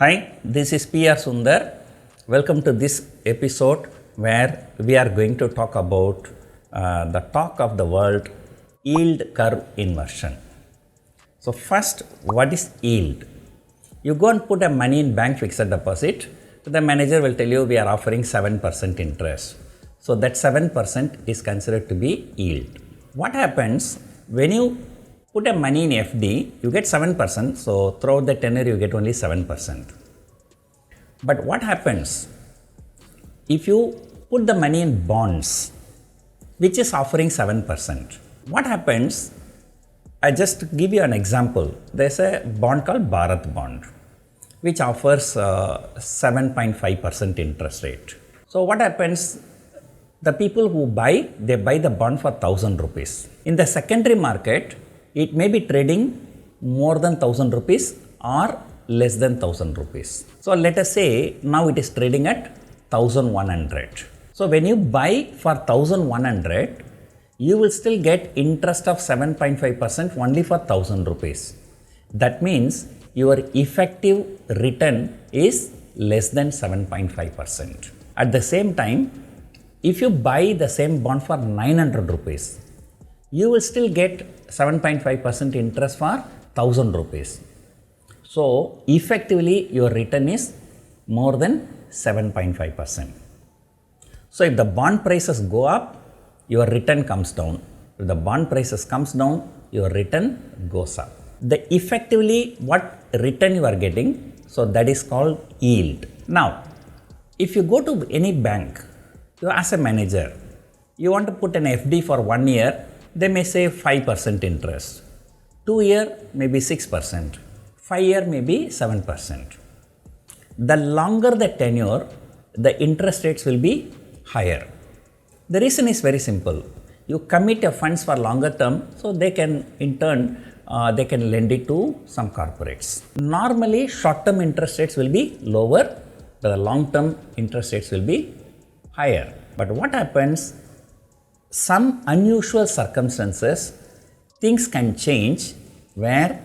Hi, this is PR Sundar. Welcome to this episode where we are going to talk about the talk of the world, yield curve inversion. So first, what is yield? You go and put a money in bank fixed deposit, the manager will tell you we are offering 7% interest. So that 7% is considered to be yield. What happens when you put a money in FD, you get 7%, so throughout the tenure you get only 7%. But what happens if you put the money in bonds, which is offering 7%? What happens? I just give you an example. There's a bond called Bharat bond, which offers 7.5% interest rate. So what happens? The people who buy, they buy the bond for 1,000 rupees. In the secondary market, it may be trading more than 1,000 rupees or less than 1,000 rupees. So let us say now it is trading at 1,100. So when you buy for 1,100, you will still get interest of 7.5% only for 1,000 rupees. That means your effective return is less than 7.5%. At the same time, if you buy the same bond for 900 rupees, you will still get 7.5% interest for 1,000 rupees. So effectively your return is more than 7.5%. So if the bond prices go up, your return comes down. If the bond prices comes down, your return goes up. The effectively what return you are getting, so that is called yield. Now, if you go to any bank, you as a manager, you want to put an FD for 1 year, they may say 5% interest. 2 year maybe 6%. 5 year maybe 7%. The longer the tenure, the interest rates will be higher. The reason is very simple. You commit your funds for longer term, so they can in turn they can lend it to some corporates. Normally short term interest rates will be lower, but the long term interest rates will be higher. But what happens? Some unusual circumstances, things can change where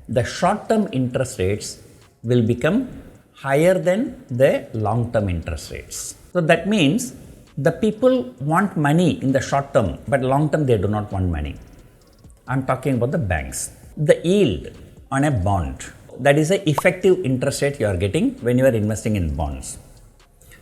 the short term interest rates will become higher than the long term interest rates. So that means the people want money in the short term, but long term they do not want money. I'm talking about the banks. The yield on a bond, that is the effective interest rate you are getting when you are investing in bonds.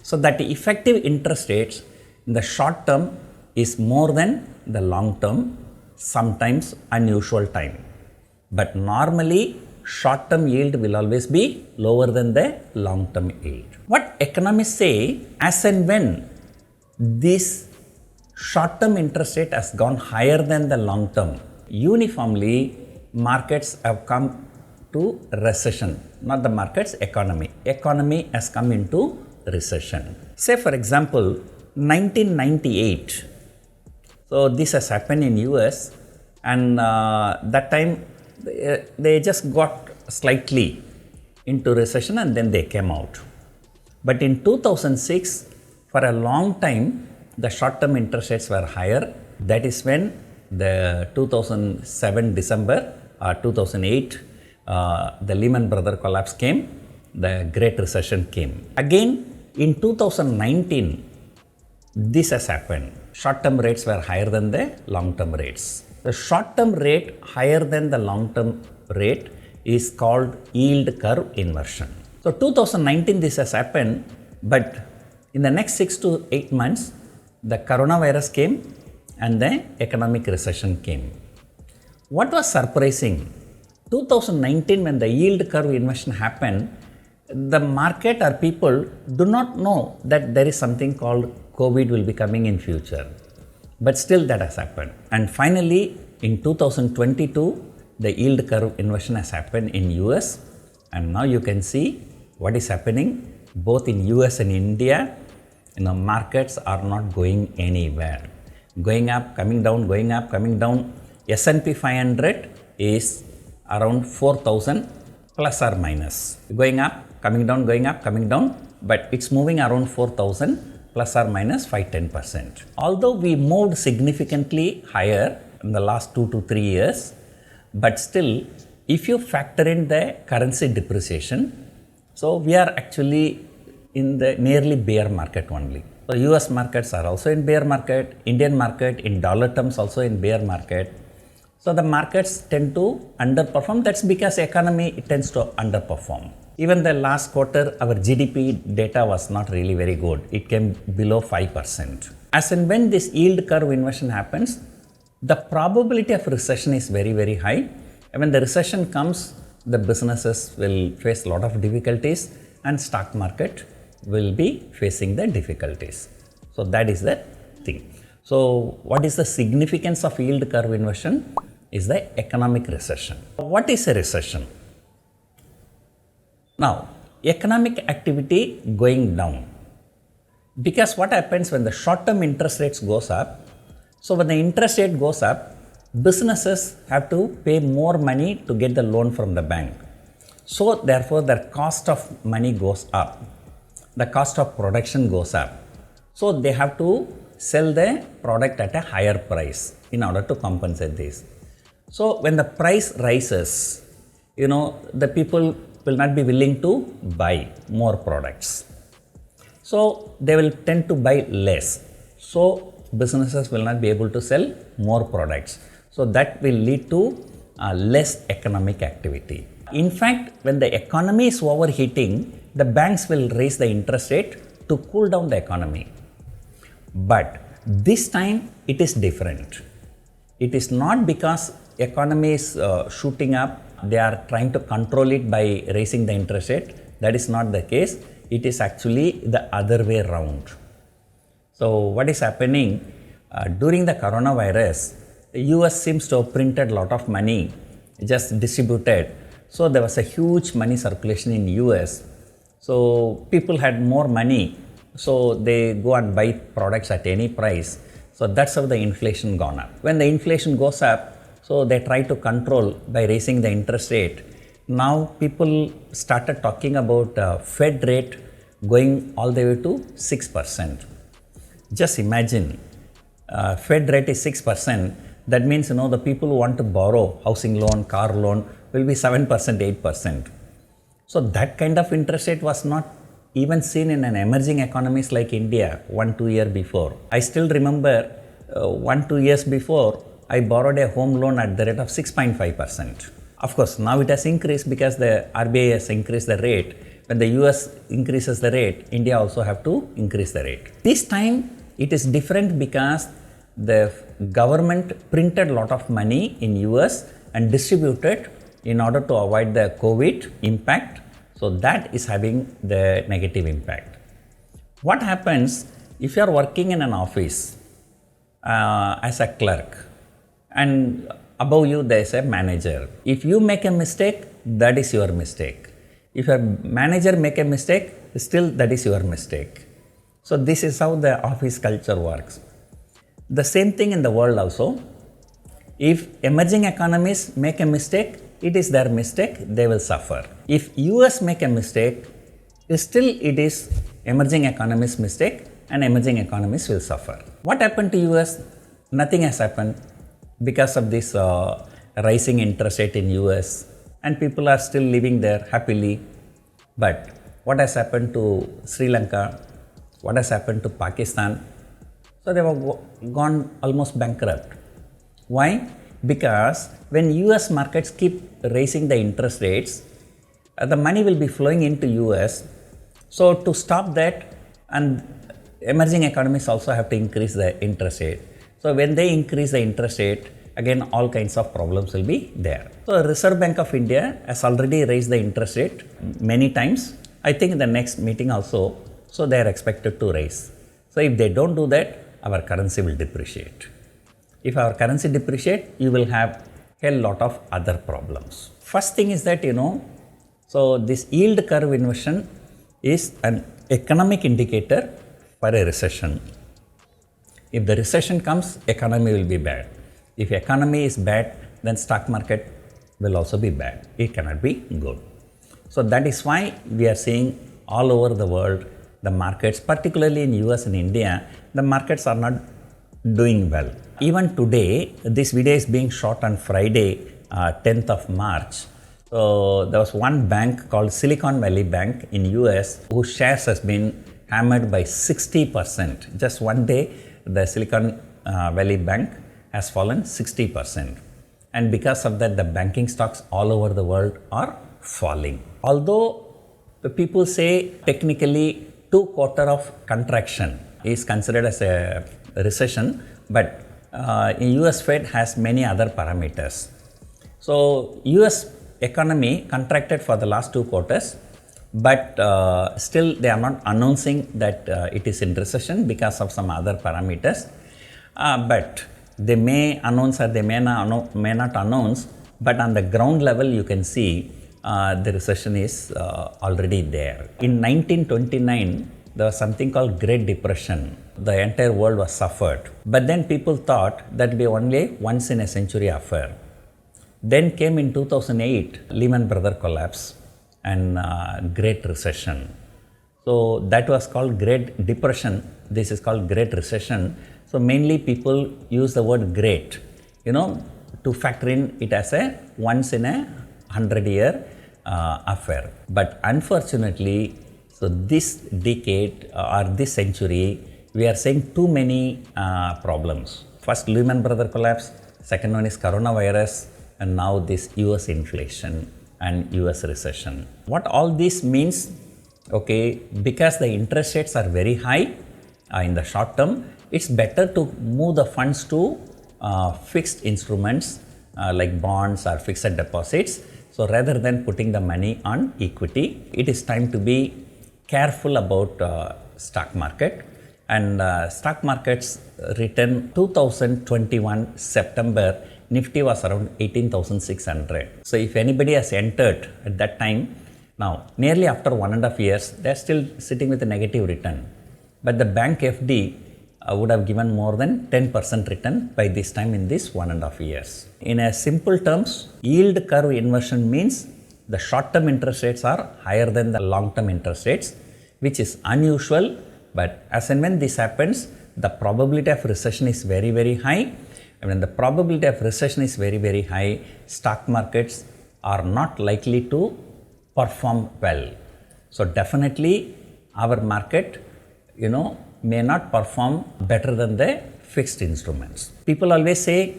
So that effective interest rates in the short term is more than the long term, sometimes unusual time. But normally short term yield will always be lower than the long term yield. What economists say, as and when this short term interest rate has gone higher than the long term, uniformly markets have come to recession. Not the markets, economy. Economy has come into recession. Say for example, 1998. So this has happened in US, and that time they just got slightly into recession and then they came out. But in 2006, for a long time, the short-term interest rates were higher. That is when the 2007 December, 2008, the Lehman Brothers collapse came, the Great Recession came. Again, in 2019, this has happened. Short-term rates were higher than the long-term rates. The short-term rate higher than the long-term rate is called yield curve inversion. So 2019 this has happened, but in the next 6 to 8 months, the coronavirus came and the economic recession came. What was surprising? 2019 when the yield curve inversion happened, the market or people do not know that there is something called COVID will be coming in future. But still that has happened. And finally, in 2022, the yield curve inversion has happened in US. And now you can see what is happening both in US and India. Markets are not going anywhere. Going up, coming down, going up, coming down. S&P 500 is around 4,000 plus or minus. Going up, coming down, going up, coming down. But it's moving around 4,000 plus or minus 5-10%. Although we moved significantly higher in the last 2 to 3 years, but still if you factor in the currency depreciation, So we are actually in the nearly bear market only. So US markets are also in bear market, Indian market in dollar terms also in bear market. So the markets tend to underperform. That's because economy tends to underperform. Even the last quarter, our GDP data was not really very good. It came below 5%. As and when this yield curve inversion happens, the probability of recession is very, very high. And when the recession comes, the businesses will face a lot of difficulties and stock market will be facing the difficulties. So that is the thing. So what is the significance of yield curve inversion? Is the economic recession. What is a recession? Now, economic activity going down. Because what happens when the short-term interest rates goes up, so when the interest rate goes up, businesses have to pay more money to get the loan from the bank. So therefore, their cost of money goes up. The cost of production goes up. So they have to sell the product at a higher price in order to compensate this. So when the price rises, the people will not be willing to buy more products. So they will tend to buy less. So businesses will not be able to sell more products. So that will lead to less economic activity. In fact, when the economy is overheating, the banks will raise the interest rate to cool down the economy. But this time it is different. It is not because economy is shooting up, they are trying to control it by raising the interest rate. That is not the case. It is actually the other way around. So what is happening during the coronavirus, the US seems to have printed a lot of money, just distributed. So there was a huge money circulation in US. So people had more money, so they go and buy products at any price. So that's how the inflation gone up. When the inflation goes up, so they try to control by raising the interest rate. Now people started talking about Fed rate going all the way to 6%. Just imagine, Fed rate is 6%. That means, the people who want to borrow housing loan, car loan will be 7%, 8%. So that kind of interest rate was not even seen in an emerging economies like India 1-2 years before. I still remember 1-2 years before, I borrowed a home loan at the rate of 6.5%. Of course, now it has increased because the RBI has increased the rate. When the US increases the rate, India also have to increase the rate. This time it is different because the government printed a lot of money in US and distributed in order to avoid the COVID impact. So that is having the negative impact. What happens if you are working in an office as a clerk and above you there is a manager? If you make a mistake, that is your mistake. If a manager make a mistake, still that is your mistake. So this is how the office culture works. The same thing in the world also. If emerging economies make a mistake, it is their mistake, they will suffer. If US make a mistake, still it is emerging economies' mistake and emerging economies will suffer. What happened to US? Nothing has happened because of this rising interest rate in US, and people are still living there happily. But what has happened to Sri Lanka? What has happened to Pakistan? So they were gone almost bankrupt. Why? Because when US markets keep raising the interest rates, the money will be flowing into US. So to stop that, and emerging economies also have to increase the interest rate. So when they increase the interest rate, again all kinds of problems will be there. So Reserve Bank of India has already raised the interest rate many times. I think in the next meeting also, so they are expected to raise. So if they don't do that, our currency will depreciate. If our currency depreciate, you will have a lot of other problems. First thing is that, so this yield curve inversion is an economic indicator for a recession. If the recession comes, economy will be bad. If economy is bad, then stock market will also be bad. It cannot be good. So that is why we are seeing all over the world, the markets, particularly in US and India, the markets are not doing well. Even today, this video is being shot on Friday, 10th of March. So there was one bank called Silicon Valley Bank in US whose shares has been hammered by 60%. Just one day, the Silicon Valley Bank has fallen 60%. And because of that, the banking stocks all over the world are falling. Although the people say technically 2 quarters of contraction is considered as a recession, but US Fed has many other parameters. So US economy contracted for the last 2 quarters, but still they are not announcing that it is in recession because of some other parameters. But they may announce or they may not announce, but on the ground level you can see the recession is already there. In 1929, there was something called Great Depression. The entire world was suffered. But then people thought that would be only once in a century affair. Then came in 2008, Lehman Brothers collapse and Great Recession. So that was called Great Depression. This is called Great Recession. So mainly people use the word great, to factor in it as a once in a 100-year affair. But unfortunately, so this decade or this century, we are seeing too many problems. First, Lehman Brothers collapse. Second one is coronavirus. And now this US inflation and US recession. What all this means, okay, because the interest rates are very high in the short term, it's better to move the funds to fixed instruments like bonds or fixed deposits. So rather than putting the money on equity, it is time to be careful about stock market. And stock markets return 2021 September, Nifty was around 18,600. So if anybody has entered at that time, now nearly after 1.5 years, they're still sitting with a negative return. But the bank FD would have given more than 10% return by this time in this 1.5 years. In a simple terms, yield curve inversion means the short-term interest rates are higher than the long-term interest rates, which is unusual. But as and when this happens, the probability of recession is very, very high. And when the probability of recession is very, very high, stock markets are not likely to perform well. So definitely our market, may not perform better than the fixed instruments. People always say,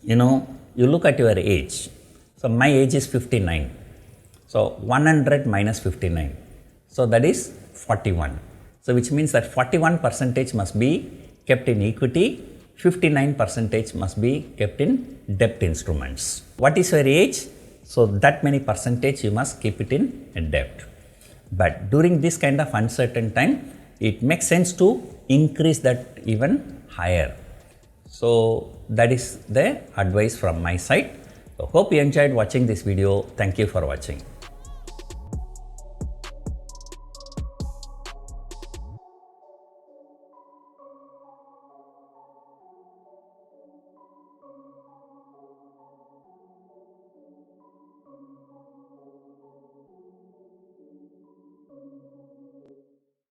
you look at your age. So my age is 59. So 100 minus 59. So that is 41. So which means that 41% must be kept in equity, 59% must be kept in debt instruments. What is your age? So that many percentage you must keep it in debt. But during this kind of uncertain time, it makes sense to increase that even higher. So that is the advice from my side. So hope you enjoyed watching this video. Thank you for watching.